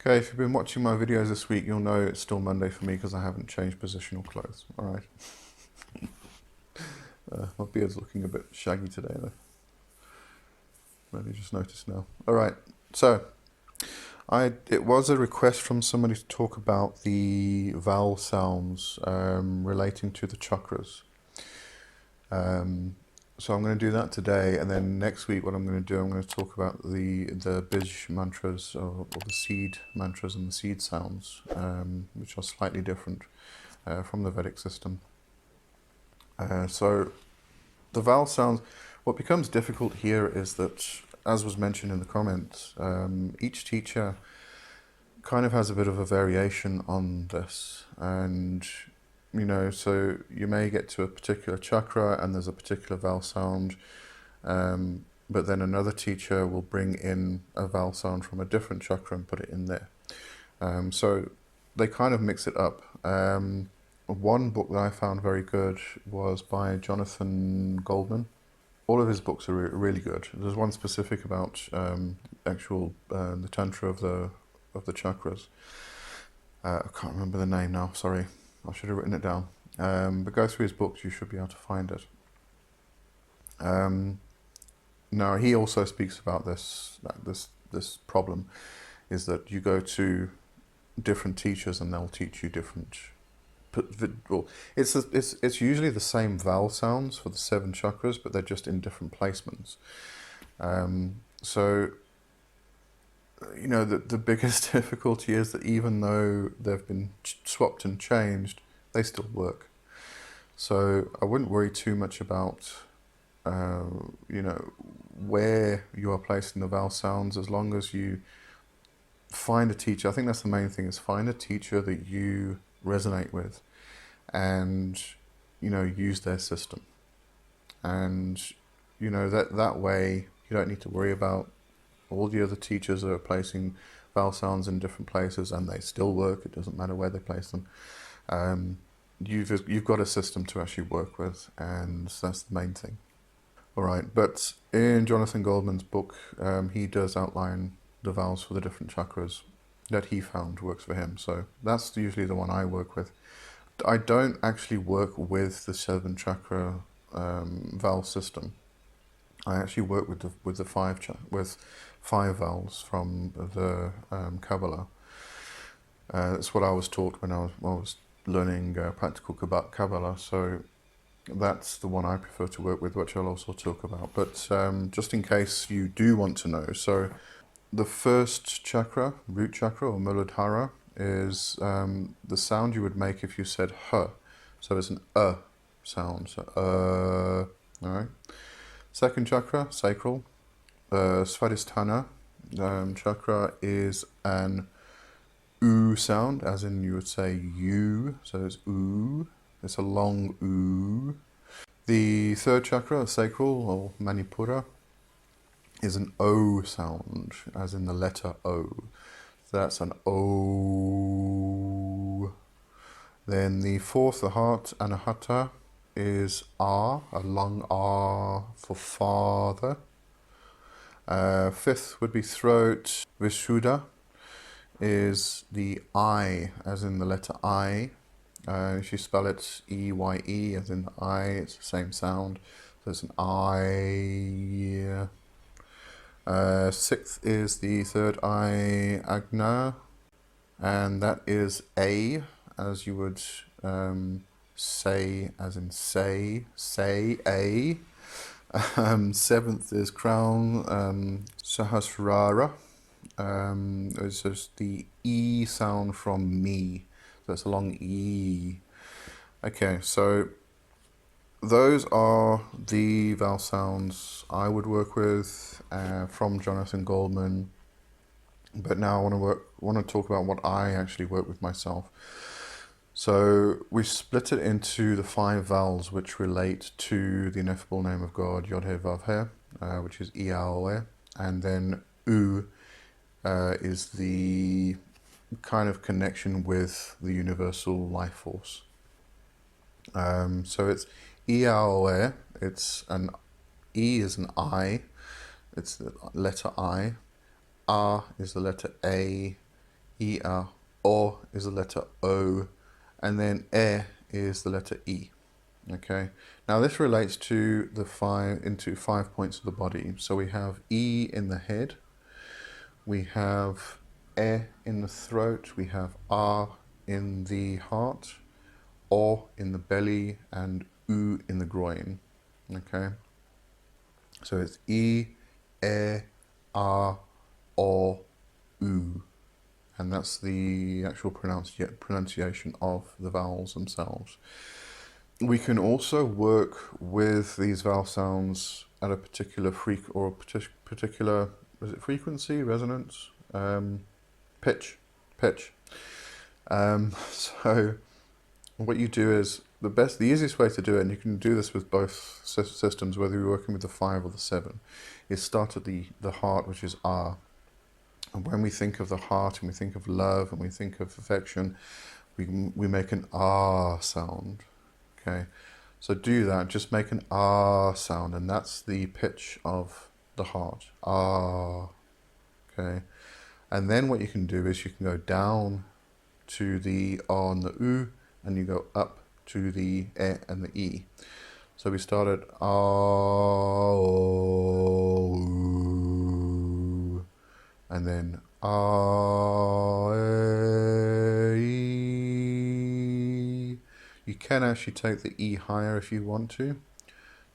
Okay, if you've been watching my videos this week, you'll know it's still Monday for me because I haven't changed positional clothes. Alright. My beard's looking a bit shaggy today though. Maybe just noticed now. Alright, so it was a request from somebody to talk about the vowel sounds relating to the chakras. So I'm going to do that today, and then next week what I'm going to do, I'm going to talk about the bij mantras, or the seed mantras and the seed sounds, which are slightly different from the Vedic system. So the vowel sounds, what becomes difficult here is that, as was mentioned in the comments, each teacher kind of has a bit of a variation on this, and so you may get to a particular chakra and there's a particular vowel sound, but then another teacher will bring in a vowel sound from a different chakra and put it in there. So they kind of mix it up. One book that I found very good was by Jonathan Goldman. All of his books are really good. There's one specific about the tantra of the chakras. I can't remember the name now, sorry. I should have written it down. But go through his books, you should be able to find it. Now, he also speaks about this problem, is that you go to different teachers and they'll teach you different... Well, it's usually the same vowel sounds for the 7 chakras, but they're just in different placements. So, the biggest difficulty is that even though they've been swapped and changed, they still work. So I wouldn't worry too much about, where you are placing the vowel sounds, as long as you find a teacher. I think that's the main thing, is find a teacher that you resonate with and, use their system. And, that way you don't need to worry about all the other teachers are placing vowel sounds in different places and they still work. It doesn't matter where they place them. You've got a system to actually work with, and that's the main thing. All right, but in Jonathan Goldman's book, he does outline the vowels for the different chakras that he found works for him. So that's usually the one I work with. I don't actually work with the 7 chakra vowel system. I actually work with the 5 vowels from the Kabbalah. That's what I was taught when I was learning practical Kabbalah. So that's the one I prefer to work with, which I'll also talk about. But just in case you do want to know, so the first chakra, root chakra or Muladhara, is the sound you would make if you said h. So it's an sound. So all right. Second chakra, sacral, Svadhisthana chakra, is an sound, as in you would say you. So it's it's a long oo. The third chakra, sacral or Manipura, is an O sound, as in the letter O. So that's an O. Then the fourth, the heart, Anahata, is R, a long R for father. Fifth would be throat. Vishuddha is the I, as in the letter I. If you spell it E-Y-E, as in the I, it's the same sound. So it's an I. Sixth is the third I, Agna, and that is A, as you would say, as in say A. Seventh is crown, Sahasrara. It's just the E sound from me. So it's a long E. Okay, so those are the vowel sounds I would work with from Jonathan Goldman. But now I want to talk about what I actually work with myself. So we split it into the 5 vowels which relate to the ineffable name of God, Yod-Heh-Vav-Heh, which is E-A-O-E, and then U is the kind of connection with the universal life force. So it's E-A-O-E, it's an E is an I, it's the letter I, A is the letter A, E-A. O is the letter O, and then E is the letter E. Okay, now this relates to the 5 points of the body. So we have E in the head, we have E in the throat, we have A in the heart, O in the belly, and U in the groin. Okay, so it's E, E, A, O, U, and that's the actual pronunciation of the vowels themselves. We can also work with these vowel sounds at a particular particular, is it frequency, resonance, pitch. So what you do is the easiest way to do it, and you can do this with both systems, whether you're working with the 5 or the 7, is start at the heart, which is R. And when we think of the heart, and we think of love, and we think of affection, we make an R sound. Okay, so do that, just make an R sound, and that's the pitch of the heart, R. Okay, and then what you can do is you can go down to the R and the U, and you go up to the E and the E. So we started R, U, and then R, E. You can actually take the E higher if you want to. You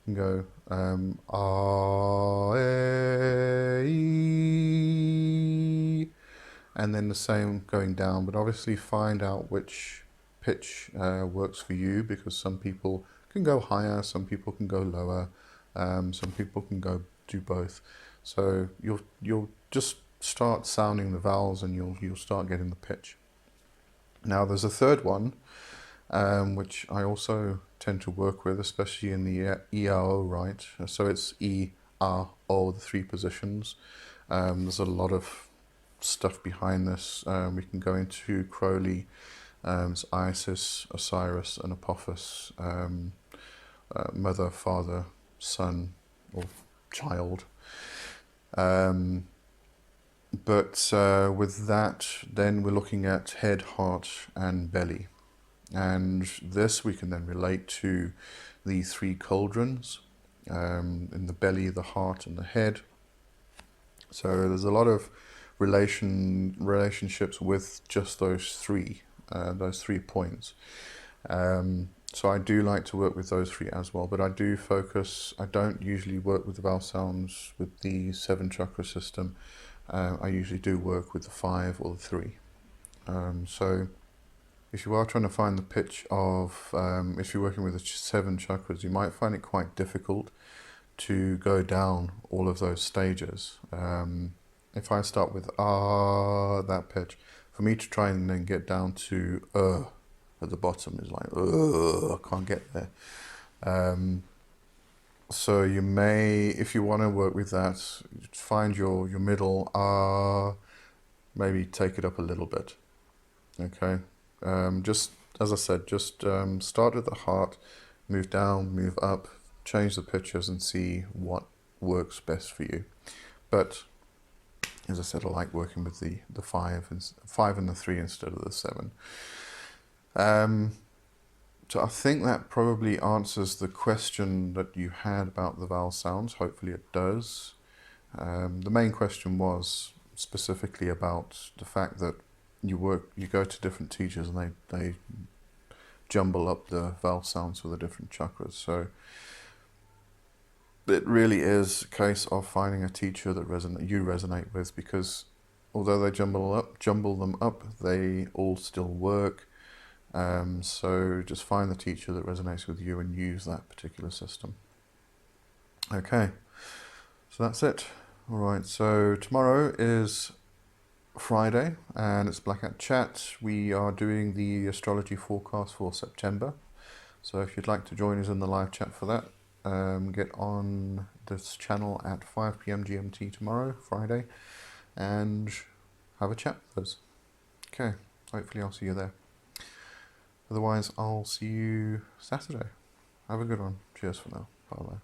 can go R, E, and then the same going down, but obviously find out which pitch works for you, because some people can go higher, some people can go lower, some people can go do both. So you'll just start sounding the vowels, and you'll start getting the pitch. Now there's a third one, which I also tend to work with, especially in the E-A-O, right? So it's E-A-O, the 3 positions. There's a lot of stuff behind this. We can go into Crowley, it's Isis, Osiris, and Apophis, mother, father, son, or child. But with that, then we're looking at head, heart, and belly. And this we can then relate to the 3 cauldrons, in the belly, the heart, and the head. So there's a lot of relationships with just those 3 points. So I do like to work with those 3 as well, but I don't usually work with the vowel sounds with the 7 chakra system. I usually do work with the 5 or the 3. So if you are trying to find the pitch of, if you're working with the 7 chakras, you might find it quite difficult to go down all of those stages. If I start with that pitch, for me to try and then get down to at the bottom is like, I can't get there. So you may, if you want to work with that, find your middle maybe take it up a little bit. Okay. Just as I said, just start at the heart, move down, move up, change the pitches, and see what works best for you. But as I said, I like working with the 5 and the 3 instead of the 7. So I think that probably answers the question that you had about the vowel sounds. Hopefully it does. The main question was specifically about the fact that you go to different teachers, and they jumble up the vowel sounds for the different chakras. So it really is a case of finding a teacher that you resonate with, because although they jumble them up, they all still work. So just find the teacher that resonates with you and use that particular system. Okay, so that's it. All right, so tomorrow is Friday, and it's Black Hat Chat. We are doing the astrology forecast for September. So if you'd like to join us in the live chat for that, get on this channel at 5 p.m. GMT tomorrow, Friday, and have a chat with us. Okay, hopefully I'll see you there. Otherwise, I'll see you Saturday. Have a good one. Cheers for now. Bye-bye.